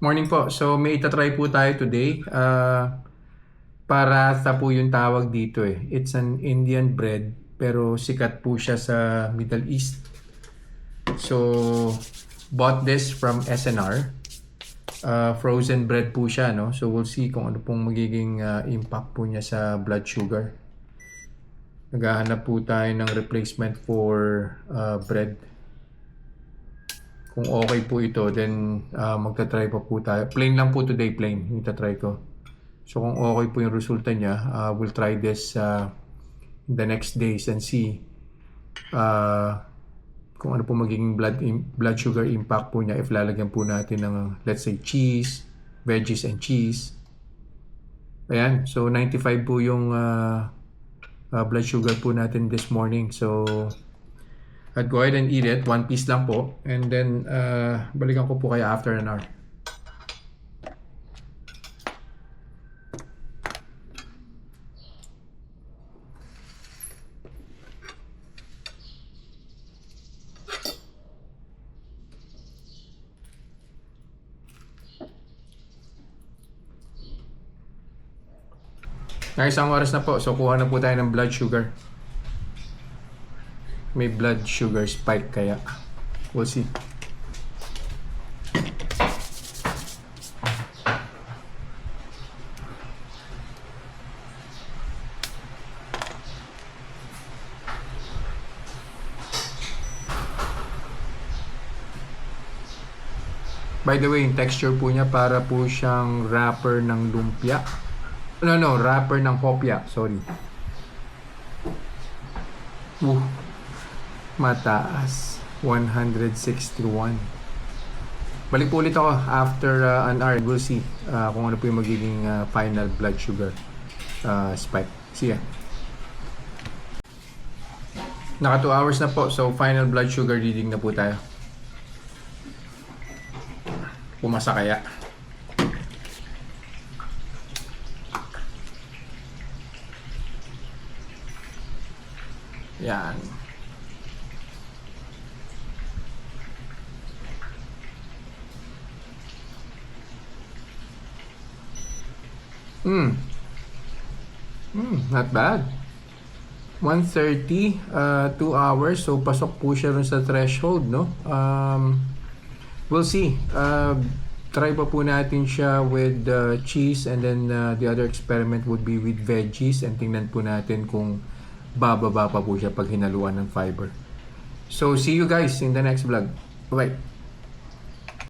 Morning po. So may itatry po tayo today. Paratha po yung tawag dito eh. It's an Indian bread pero sikat po siya sa Middle East. So bought this from SNR. Frozen bread po siya, no? So we'll see kung ano pong magiging impact po niya sa blood sugar. Naghahanap po tayo ng replacement for bread. Kung okay po ito, then magta-try pa po tayo. Plain lang po today, plain. Yung itatry ko. So kung okay po yung resulta niya, we'll try this in the next days and see kung ano po magiging blood sugar impact po niya if lalagyan po natin ng, let's say, cheese, veggies and cheese. Ayan. So 95 po yung blood sugar po natin this morning. So I'd go ahead and eat it. One piece lang po. And then, balikan ko po kayo after an hour. Na isang oras na po. So, kuha na po tayo ng blood sugar. May blood sugar spike kaya. We'll see. By the way, yung texture po niya para po siyang wrapper ng lumpia. No, wrapper ng hopya. Sorry. Mataas. 161. Balik po ulit ako after an hour. We'll see kung ano po yung magiging final blood sugar spike. See ya. Naka 2 hours na po. So final blood sugar reading na po tayo. Pumasa kaya. Yan. Not bad. 1:30, 2 hours. So, pasok po siya rin sa threshold, no? We'll see. Try pa po natin siya with cheese and then the other experiment would be with veggies and tingnan po natin kung bababa pa po siya pag hinaluan ng fiber. So, see you guys in the next vlog. Bye-bye.